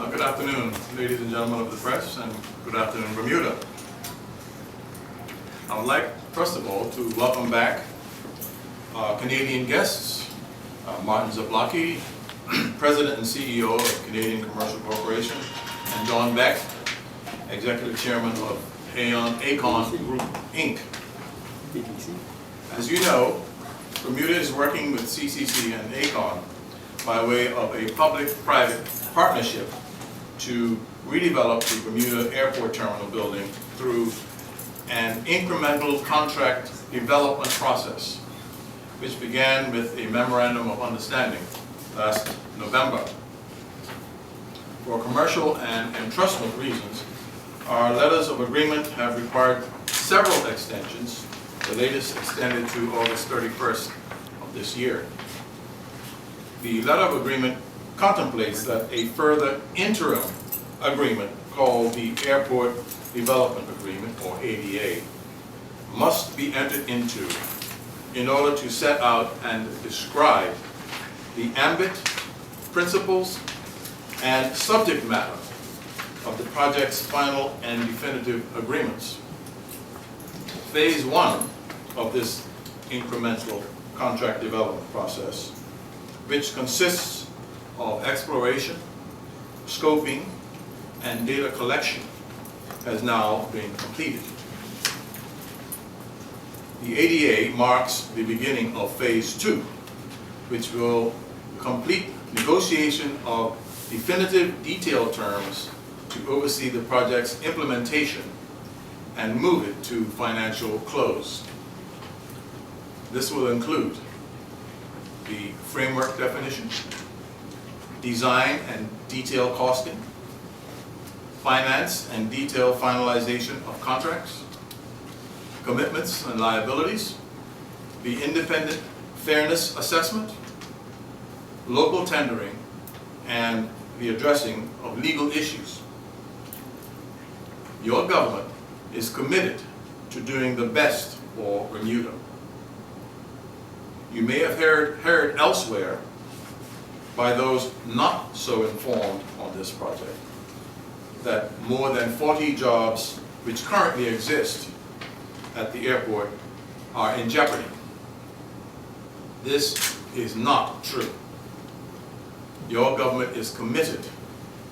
Good afternoon, ladies and gentlemen of the press, and good afternoon, Bermuda. I would like, first of all, to welcome back our Canadian guests, Martin Zablocki, President and CEO of Canadian Commercial Corporation, and John Beck, Executive Chairman of Akon Group, Inc. As you know, Bermuda is working with CCC and Akon by way of a public-private partnership to redevelop the Bermuda Airport Terminal building through an incremental contract development process, which began with a memorandum of understanding last November. For commercial and entrustment reasons, our letters of agreement have required several extensions, the latest extended to August 31st of this year. The letter of agreement contemplates that a further interim agreement called the Airport Development Agreement, or ADA, must be entered into in order to set out and describe the ambit, principles, and subject matter of the project's final and definitive agreements. Phase 1 of this incremental contract development process, which consists of exploration, scoping, and data collection, has now been completed. The ADA marks the beginning of Phase 2, which will complete negotiation of definitive detailed terms to oversee the project's implementation and move it to financial close. This will include the framework definition, design and detail costing, finance and detailed finalization of contracts, commitments and liabilities, the independent fairness assessment, local tendering, and the addressing of legal issues. Your government is committed to doing the best for Bermuda. You may have heard elsewhere by those not so informed on this project that more than 40 jobs which currently exist at the airport are in jeopardy. This is not true. Your government is committed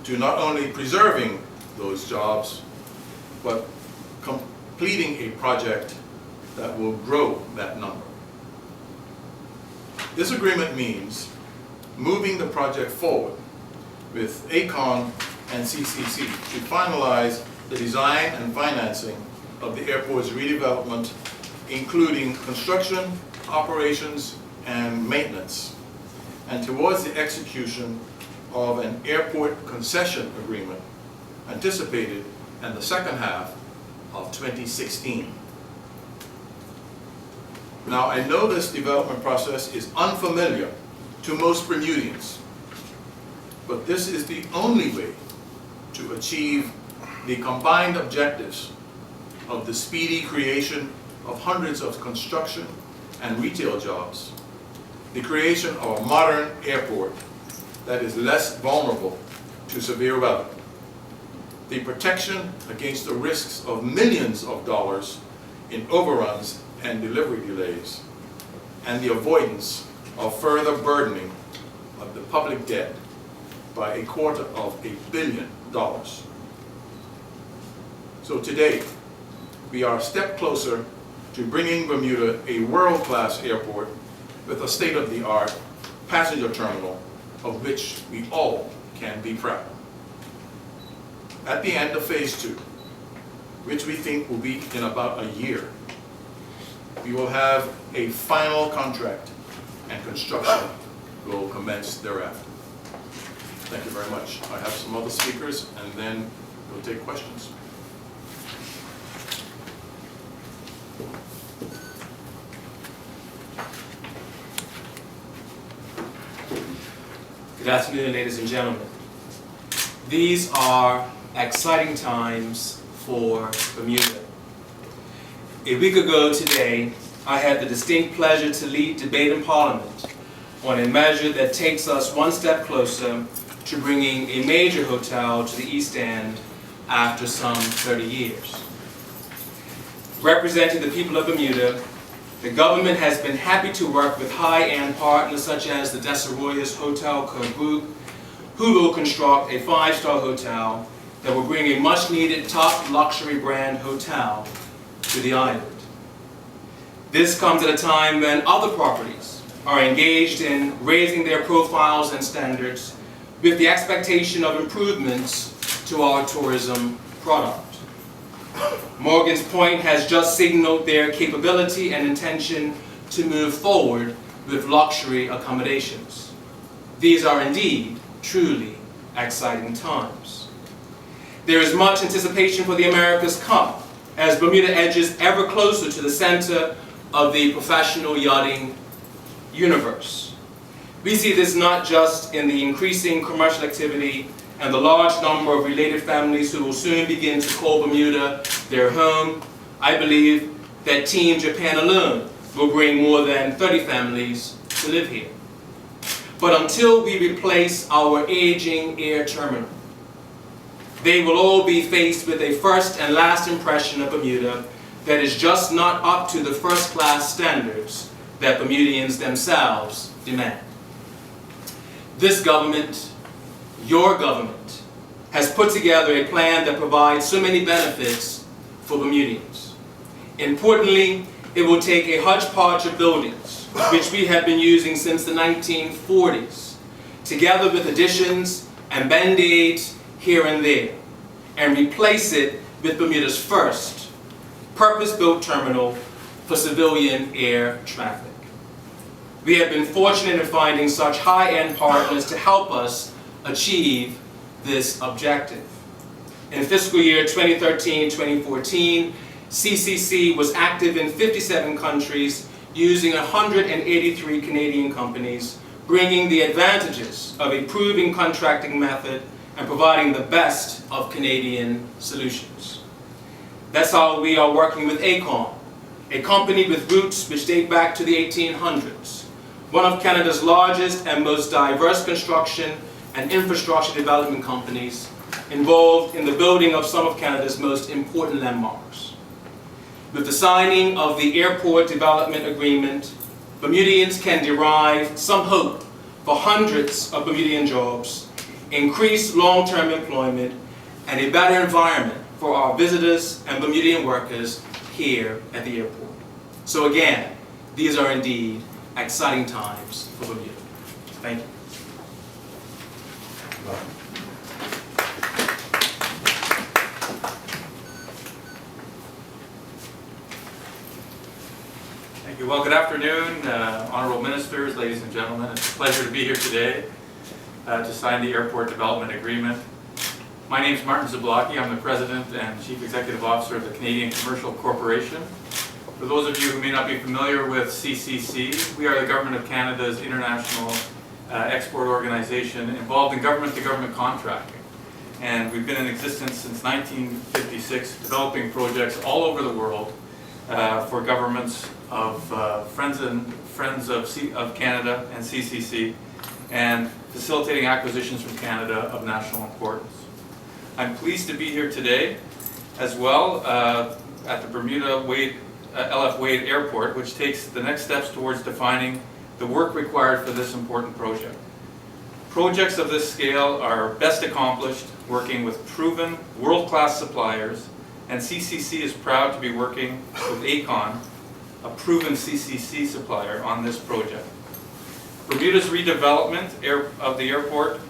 to not only preserving those jobs, but completing a project that will grow that number. This agreement means moving the project forward with Akon and CCC to finalize the design and financing of the airport's redevelopment, including construction, operations, and maintenance, and towards the execution of an airport concession agreement anticipated in the second half of 2016. Now, I know this development process is unfamiliar to most Bermudians, but this is the only way to achieve the combined objectives of the speedy creation of hundreds of construction and retail jobs, the creation of a modern airport that is less vulnerable to severe weather, the protection against the risks of millions of dollars in overruns and delivery delays, and the avoidance of further burdening of the public debt by $250 million. So today, we are a step closer to bringing Bermuda a world-class airport with a state-of-the-art passenger terminal of which we all can be proud. At the end of Phase 2, which we think will be in about a year, we will have a final contract and construction will commence thereafter. Thank you very much. I have some other speakers and then we'll take questions. Good afternoon, ladies and gentlemen. These are exciting times for Bermuda. A week ago today, I had the distinct pleasure to lead debate in Parliament on a measure that takes us one step closer to bringing a major hotel to the East End after some 30 years. Representing the people of Bermuda, the government has been happy to work with high-end partners such as the Desarrollos Hotel Coburg, who will construct a 5-star hotel that will bring a much-needed top luxury brand hotel to the island. This comes at a time when other properties are engaged in raising their profiles and standards with the expectation of improvements to our tourism product. Morgan's Point has just signaled their capability and intention to move forward with luxury accommodations. These are indeed truly exciting times. There is much anticipation for the America's Cup as Bermuda edges ever closer to the center of the professional yachting universe. We see this not just in the increasing commercial activity and the large number of related families who will soon begin to call Bermuda their home. I believe that Team Japan alone will bring more than 30 families to live here. But until we replace our aging air terminal, they will all be faced with a first and last impression of Bermuda that is just not up to the first-class standards that Bermudians themselves demand. This government, your government, has put together a plan that provides so many benefits for Bermudians. Importantly, it will take a hodgepodge of buildings, which we have been using since the 1940s, together with additions and band-aids here and there, and replace it with Bermuda's first purpose-built terminal for civilian air traffic. We have been fortunate in finding such high-end partners to help us achieve this objective. In fiscal year 2013-2014, CCC was active in 57 countries using 183 Canadian companies, bringing the advantages of a proven contracting method and providing the best of Canadian solutions. That's how we are working with Akon, a company with roots which date back to the 1800s, one of Canada's largest and most diverse construction and infrastructure development companies, involved in the building of some of Canada's most important landmarks. With the signing of the Airport Development Agreement, Bermudians can derive some hope for hundreds of Bermudian jobs, increased long-term employment, and a better environment for our visitors and Bermudian workers here at the airport. So again, these are indeed exciting times for Bermuda. Thank you. Thank you. Well, good afternoon, honorable ministers, ladies and gentlemen. It's a pleasure to be here today to sign the Airport Development Agreement. My name is Martin Zablocki. I'm the President and Chief Executive Officer of the Canadian Commercial Corporation. For those of you who may not be familiar with CCC, we are the Government of Canada's international export organization involved in government-to-government contracting. And we've been in existence since 1956, developing projects all over the world for governments of Friends of Canada and CCC, and facilitating acquisitions from Canada of national importance. I'm pleased to be here today as well at the Bermuda LF Wade Airport, which takes the next steps towards defining the work required for this important project. Projects of this scale are best accomplished working with proven world-class suppliers, and CCC is proud to be working with Akon, a proven CCC supplier, on this project. Bermuda's redevelopment of the airport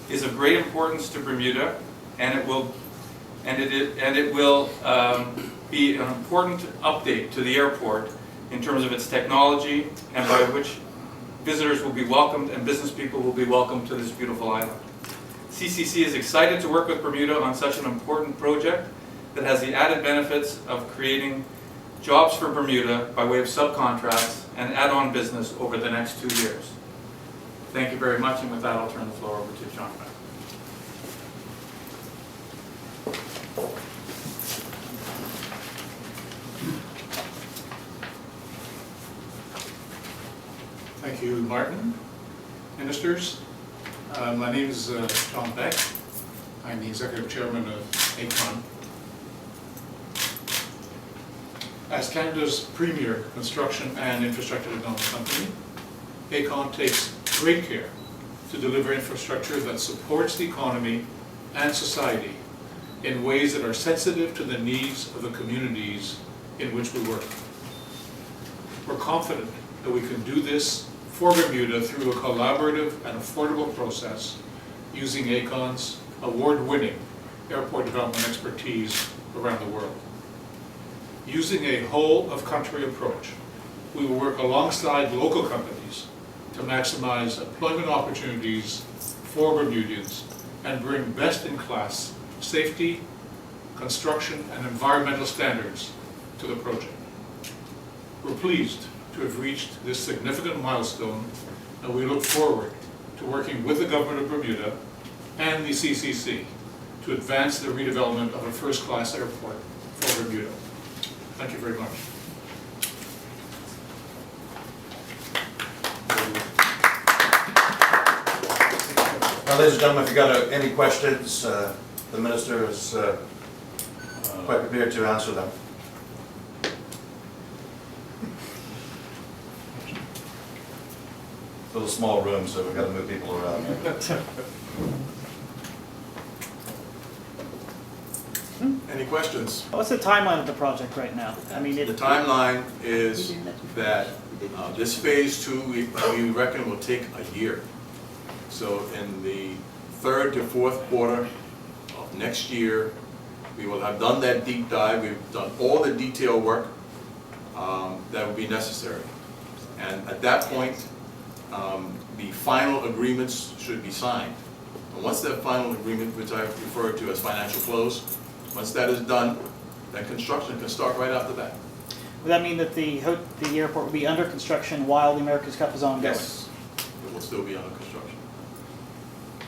is of great importance to Bermuda, and it will be an important update to the airport in terms of its technology, and by which visitors will be welcomed and business people will be welcomed to this beautiful island. CCC is excited to work with Bermuda on such an important project that has the added benefits of creating jobs for Bermuda by way of subcontracts and add-on business over the next 2 years. Thank you very much, and with that I'll turn the floor over to John. Thank you, Martin. Ministers, My name is Tom Beck. I'm the Executive Chairman of Akon. As Canada's premier construction and infrastructure development company, Akon takes great care to deliver infrastructure that supports the economy and society in ways that are sensitive to the needs of the communities in which we work. We're confident that we can do this for Bermuda through a collaborative and affordable process using Akon's award-winning airport development expertise around the world. Using a whole-of-country approach, we will work alongside local companies to maximize employment opportunities for Bermudians and bring best-in-class safety, construction, and environmental standards to the project. We're pleased to have reached this significant milestone, and we look forward to working with the Government of Bermuda and the CCC to advance the redevelopment of a first-class airport for Bermuda. Thank you very much. Now, ladies and gentlemen, if you've got any questions, the Minister is quite prepared to answer them. It's a little small room, so we've got to move people around. Any questions? What's the timeline of the project right now? I mean, The timeline is that this phase 2, we reckon will take a year. So in the 3rd to 4th quarter of next year, we will have done that deep dive. We've done all the detail work that will be necessary. And at that point, the final agreements should be signed. And once that final agreement, which I refer to as financial close, once that is done, then construction can start right after that. would that mean that the airport will be under construction while the America's Cup is ongoing? Yes, it will still be under construction.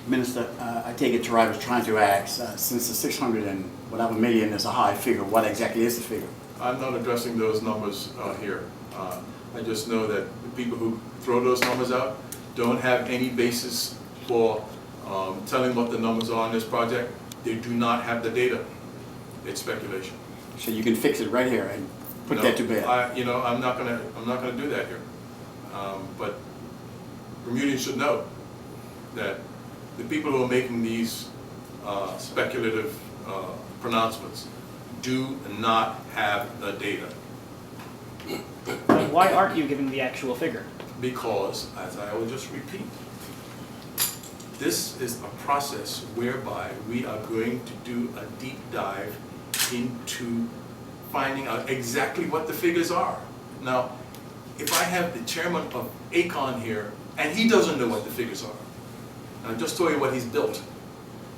Minister, I take it Gerard was trying to ask, since the 600 and whatever million is a high figure, what exactly is the figure? I'm not addressing those numbers here. I just know that the people who throw those numbers out don't have any basis for telling what the numbers are on this project. They do not have the data. It's speculation. So you can fix it right here and put No, that to bed. I'm not gonna do that here. But Bermudians should know that the people who are making these speculative pronouncements do not have the data. Why aren't you giving the actual figure? Because, as I will just repeat, this is a process whereby we are going to do a deep dive into finding out exactly what the figures are. Now, if I have the chairman of Akon here and he doesn't know what the figures are, and I just told you what he's built,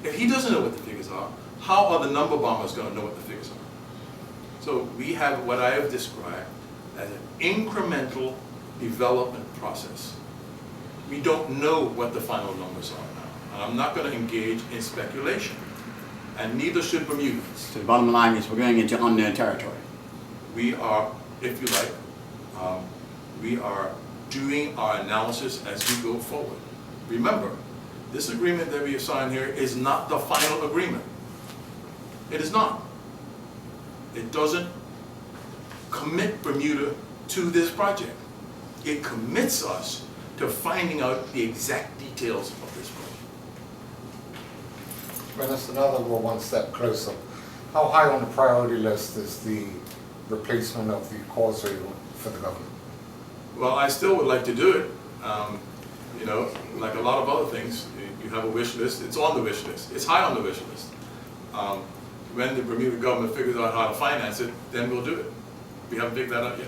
if he doesn't know what the figures are, how are the number bombers going to know what the figures are? So we have what I have described as an incremental development process. We don't know what the final numbers are now. And I'm not going to engage in speculation. And neither should Bermudans. So the bottom line is we're going into unknown territory. We are, if you like, we are doing our analysis as we go forward. Remember, this agreement that we have signed here is not the final agreement. It is not. It doesn't commit Bermuda to this project. It commits us to finding out the exact details of this project. Minister, now that we're one step closer, how high on the priority list is the replacement of the causeway for the government? Well, I still would like to do it. You know, like a lot of other things, you have a wish list. It's on the wish list. It's high on the wish list. When the Bermuda government figures out how to finance it, then we'll do it. We haven't figured that out yet.